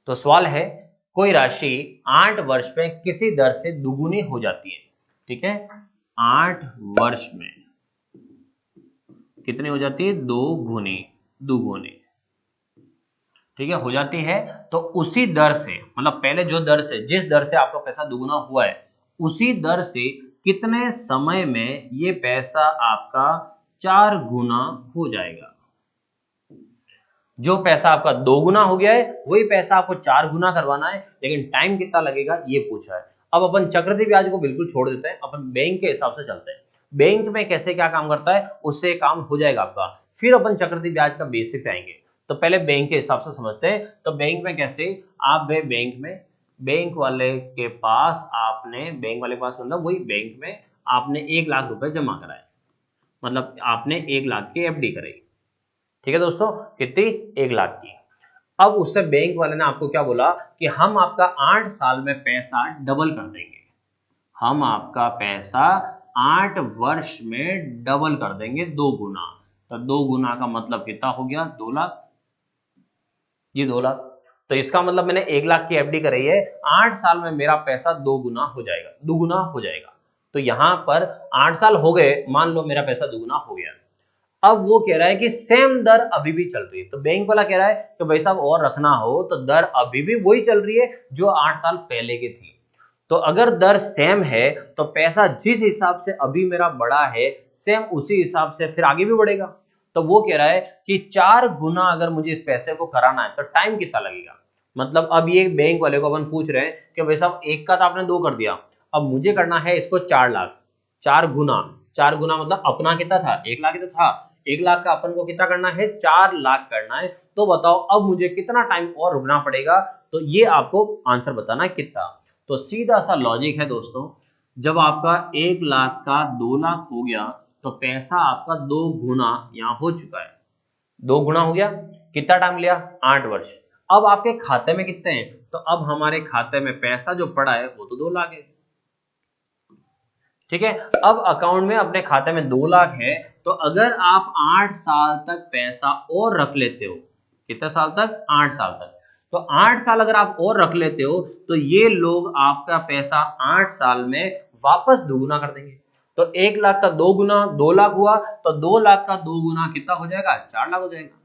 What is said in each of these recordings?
तो सवाल है कोई राशि 8 वर्ष में किसी दर से दुगुनी हो जाती है। ठीक है, 8 वर्ष में कितनी हो जाती है? दुगुनी। ठीक है, हो जाती है। तो उसी दर से, मतलब पहले जो दर से, जिस दर से आपका पैसा दुगुना हुआ है, उसी दर से कितने समय में ये पैसा आपका 4 गुना हो जाएगा। जो पैसा आपका 2 गुना हो गया है वही पैसा आपको 4 गुना करवाना है, लेकिन टाइम कितना लगेगा ये पूछा है। अब अपन चक्रवृद्धि ब्याज को बिल्कुल छोड़ देते हैं, अपन बैंक के हिसाब से चलते हैं। बैंक में कैसे क्या काम करता है उससे काम हो जाएगा आपका, फिर अपन चक्रवृद्धि ब्याज का बेसिक पे आएंगे। तो पहले बैंक के हिसाब से समझते हैं। तो बैंक में कैसे, आप गए बैंक में, बैंक वाले के पास आपने, बैंक वाले के पास मतलब वही बैंक में आपने 1 लाख रुपए जमा कराए, मतलब आपने 1 लाख की एफडी कराई। ठीक है दोस्तों, कितनी? 1 लाख की। अब उससे बैंक वाले ने आपको क्या बोला कि हम आपका 8 साल में पैसा डबल कर देंगे, हम आपका पैसा 8 वर्ष में डबल कर देंगे, 2 गुना। तो 2 गुना का मतलब कितना हो गया? 2 लाख। ये 2 लाख। तो इसका मतलब मैंने 1 लाख की एफडी कराई है, 8 साल में मेरा पैसा 2 गुना हो जाएगा, दुगुना हो जाएगा। तो यहां पर 8 साल हो गए, मान लो मेरा पैसा दुगुना हो गया। अब वो कह रहा है कि सेम दर अभी भी चल रही है। तो बैंक वाला कह रहा है कि भाई साहब और रखना हो तो दर अभी भी वही चल रही है जो 8 साल पहले की थी। तो अगर दर सेम है तो पैसा जिस हिसाब से अभी मेरा बढ़ा है सेम उसी हिसाब से फिर आगे भी बढ़ेगा। तो वो कह रहा है कि 4 गुना अगर मुझे इस पैसे को कराना है तो टाइम कितना लगेगा। मतलब अब ये बैंक वाले को अपन पूछ रहे हैं कि भाई साहब एक का तो आपने 2 कर दिया, अब मुझे करना है इसको 4 लाख। 4 गुना, 4 गुना मतलब अपना कितना था? 1 लाख ही तो था। 1 लाख का अपन को कितना करना है? 4 लाख करना है। तो बताओ अब मुझे कितना टाइम और रुकना पड़ेगा। तो ये आपको आंसर बताना है कितना। तो सीधा सा लॉजिक है दोस्तों, जब आपका 1 लाख का 2 लाख हो गया तो पैसा आपका 2 गुना यहाँ हो चुका है। 2 गुना हो गया, कितना टाइम लिया? 8 वर्ष। अब आपके खाते में कितने हैं? तो अब हमारे खाते में पैसा जो पड़ा है वो तो 2 लाख है। ठीक है, अब अकाउंट में अपने खाते में 2 लाख है। तो अगर आप 8 साल तक पैसा और रख लेते हो, कितने साल तक? 8 साल तक। तो 8 साल अगर आप और रख लेते हो तो ये लोग आपका पैसा 8 साल में वापस दुगुना कर देंगे। तो 1 लाख का 2 गुना 2 लाख हुआ, तो 2 लाख का 2 गुना कितना हो जाएगा? 4 लाख हो जाएगा।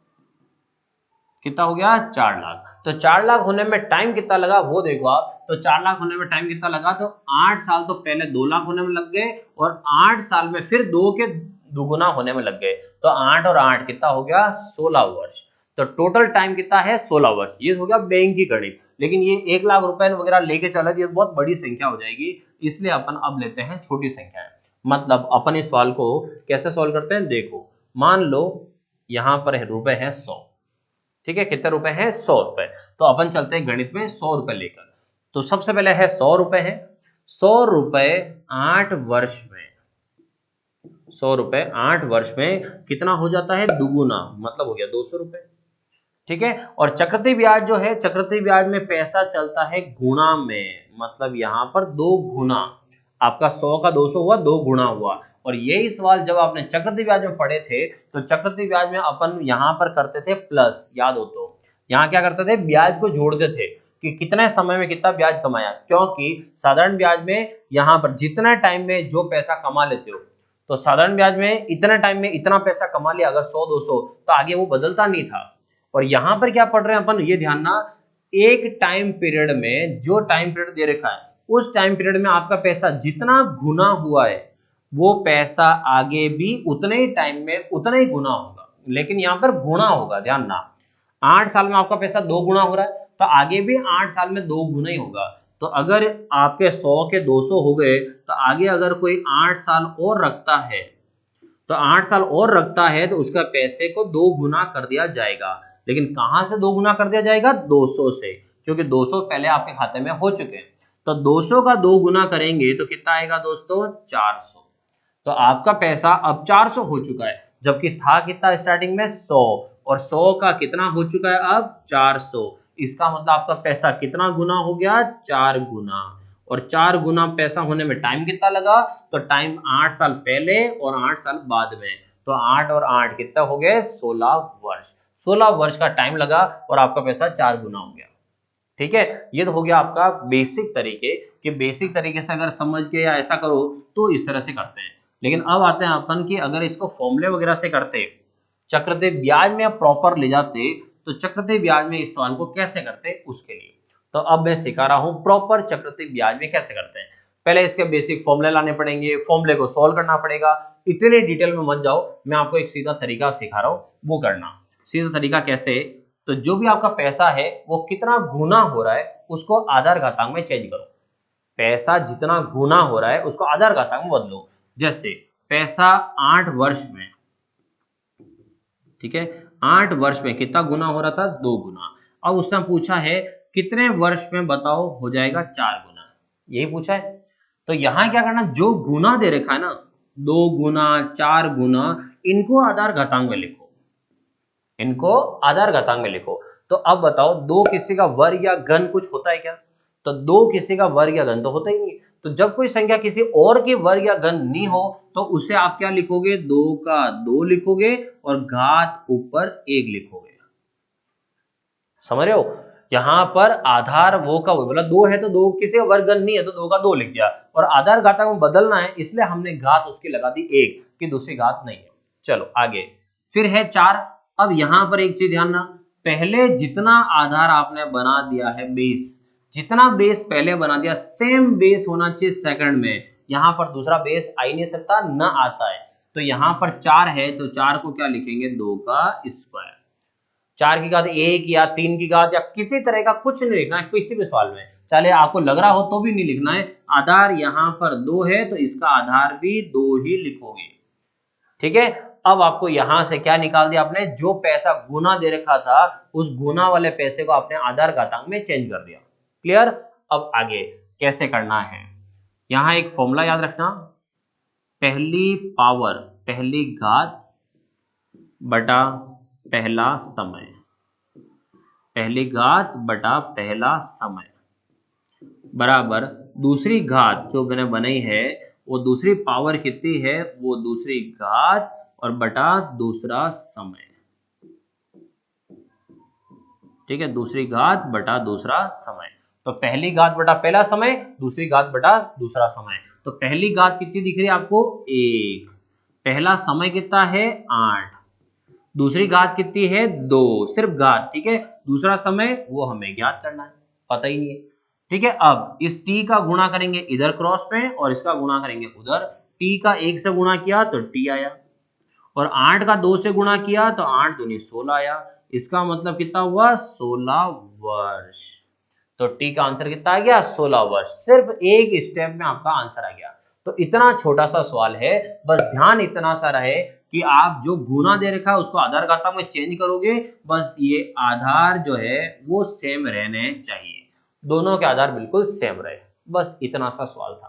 कितना हो गया? 4 लाख। तो 4 लाख होने में टाइम कितना लगा वो देखो आप। तो 4 लाख होने में टाइम कितना लगा? तो 8 साल तो पहले 2 लाख होने में लग गए और 8 साल में फिर 2 के दुगुना होने में लग गए। तो 8 और 8 कितना हो गया? 16 वर्ष। तो टोटल टाइम कितना है? 16 वर्ष। ये हो गया बैंक की गणित। लेकिन ये 1 लाख रुपए वगैरह लेके चला ये बहुत बड़ी संख्या हो जाएगी, इसलिए अपन अब लेते हैं छोटी संख्या। मतलब अपन इस सवाल को कैसे सॉल्व करते हैं देखो। मान लो यहां पर रुपए है 100। ठीक है, कितने रुपए हैं? 100 रुपए। तो अपन चलते हैं गणित में 100 रुपए लेकर। तो सबसे पहले है 100 रुपए है। 100 रुपए 8 वर्ष में, 100 रुपए 8 वर्ष में कितना हो जाता है? दुगुना, मतलब हो गया 200 रुपए। ठीक है, और चक्रवृद्धि ब्याज जो है, चक्रवृद्धि ब्याज में पैसा चलता है गुणा में, मतलब यहां पर 2 गुना। आपका 100 का 200 हुआ, 2 गुना हुआ। और यही सवाल जब आपने चक्रवृद्धि ब्याज में पढ़े थे तो चक्रवृद्धि ब्याज में अपन यहां पर करते थे प्लस, याद हो तो। यहां क्या करते थे? ब्याज को जोड़ते थे कि कितने समय में कितना ब्याज कमाया, क्योंकि साधारण ब्याज में यहां पर जितना टाइम में जो पैसा कमा लेते हो, तो साधारण ब्याज में इतने टाइम में इतना पैसा कमा लिया अगर 100 200, तो आगे वो बदलता नहीं था। और यहां पर क्या पढ़ रहे हैं अपन, ये ध्यान ना, एक टाइम पीरियड में जो टाइम पीरियड दे रखा है उस टाइम पीरियड में आपका पैसा जितना गुना हुआ है वो पैसा आगे भी उतने ही टाइम में उतना ही गुना होगा, लेकिन यहां पर गुना होगा, ध्यान ना। 8 साल में आपका पैसा 2 गुना हो रहा है तो आगे भी 8 साल में 2 गुना ही होगा। तो अगर आपके 100 के 200 हो गए तो आगे अगर कोई 8 साल और रखता है, तो 8 साल और रखता है तो उसका पैसे को 2 गुना कर दिया जाएगा। लेकिन कहां से 2 गुना कर दिया जाएगा? 200 से, क्योंकि 200 पहले आपके खाते में हो चुके हैं। तो 200 का 2 गुना करेंगे तो कितना आएगा दोस्तों? 400। तो आपका पैसा अब 400 हो चुका है, जबकि था कितना स्टार्टिंग में? 100। और 100 का कितना हो चुका है अब? 400। इसका मतलब आपका पैसा कितना गुना हो गया? 4 गुना। और 4 गुना पैसा होने में टाइम कितना लगा? तो टाइम 8 साल पहले और 8 साल बाद में। तो 8 और 8 कितना हो गए? 16 वर्ष। 16 वर्ष का टाइम लगा और आपका पैसा 4 गुना हो गया। ठीक है, ये तो हो गया आपका बेसिक तरीके कि बेसिक तरीके से अगर समझ के या ऐसा करो तो इस तरह से करते हैं। लेकिन अब आते हैं अपन कि अगर इसको फॉर्मूले वगैरह से करते, चक्रवृद्धि ब्याज में प्रॉपर ले जाते, तो चक्रवृद्धि ब्याज में इस सवाल को कैसे करते उसके लिए तो अब मैं सिखा रहा हूं प्रॉपर चक्रवृद्धि ब्याज में कैसे करते हैं। पहले इसके बेसिक फॉर्मूले लाने पड़ेंगे, फॉर्मूले को सॉल्व करना पड़ेगा। इतने डिटेल में मत जाओ, मैं आपको एक सीधा तरीका सिखा रहा हूं, वो करना। सीधा तरीका कैसे, तो जो भी आपका पैसा है वो कितना गुना हो रहा है उसको आधार घातांक में चेंज करो। पैसा जितना गुना हो रहा है उसको आधार घातांक में बदलो। जैसे पैसा 8 वर्ष में, ठीक है, 8 वर्ष में कितना गुना हो रहा था, 2 गुना। अब उसने पूछा है कितने वर्ष में बताओ हो जाएगा 4 गुना, यही पूछा है। तो यहां क्या करना, जो गुना दे रखा है ना, 2 गुना 4 गुना, इनको आधार घातांक में लिखो, इनको आधार घातांक में लिखो। तो अब बताओ, 2 किसी का वर्ग या घन कुछ होता है क्या, तो 2 किसी का वर्ग या घन तो होता ही नहीं। तो जब कोई संख्या किसी और के वर्ग या घन नहीं हो तो उसे आप क्या लिखोगे, 2 का 2 लिखोगे और घात ऊपर 1 लिखोगे। समझ रहे हो, यहां पर आधार वो का वो, मतलब 2 है तो 2 किसी का वर्ग घन नहीं है तो 2 का 2 लिख दिया, और आधार घातांक में बदलना है इसलिए हमने घात उसकी लगा दी 1 की, दूसरी घात नहीं है। चलो आगे, फिर है 4। अब यहां पर एक चीज ध्यान रखना, पहले जितना आधार आपने बना दिया है बेस, जितना बेस पहले बना दिया सेम बेस होना चाहिए सेकंड में। यहां पर दूसरा बेस आ ही नहीं सकता, ना आता है। तो यहां पर 4 है तो 4 को क्या लिखेंगे, 2 का स्क्वायर। 4 की घात 1 या 3 की घात या किसी तरह का कुछ नहीं लिखना है किसी भी सवाल में, चले आपको लग रहा हो तो भी नहीं लिखना है। आधार यहां पर 2 है तो इसका आधार भी 2 ही लिखोगे। ठीक है, अब आपको यहां से क्या निकाल दिया आपने, जो पैसा गुना दे रखा था उस गुना वाले पैसे को आपने आधार घातांक में चेंज कर दिया। क्लियर। अब आगे कैसे करना है, यहां एक फॉर्मूला याद रखना, पहली पावर पहली घात बटा पहला समय, पहली घात बटा पहला समय बराबर दूसरी घात जो मैंने बनाई है वो दूसरी पावर कितनी है, वो दूसरी घात और बटा दूसरा समय। ठीक है, दूसरी घात बटा दूसरा समय। तो पहली घात बटा पहला समय, दूसरी घात बटा दूसरा समय। तो पहली घात कितनी दिख रही है आपको, 1। पहला समय कितना है, 8। दूसरी घात कितनी है, 2, सिर्फ घात। ठीक है, दूसरा समय वो हमें ज्ञात करना है, पता ही नहीं है। ठीक है, अब इस t का गुणा करेंगे इधर क्रॉस पे और इसका गुणा करेंगे उधर। t का 1 से गुणा किया तो t आया, और 8 का 2 से गुणा किया तो 8 दूनी 16 आया। इसका मतलब कितना हुआ, 16 वर्ष। तो t का आंसर कितना आ गया, 16 वर्ष। सिर्फ एक स्टेप में आपका आंसर आ गया। तो इतना छोटा सा सवाल है, बस ध्यान इतना सा रहे कि आप जो गुना दे रखा है उसको आधार घातांक में चेंज करोगे, बस ये आधार जो है वो सेम रहने चाहिए, दोनों के आधार बिल्कुल सेम रहे, बस इतना सा सवाल था।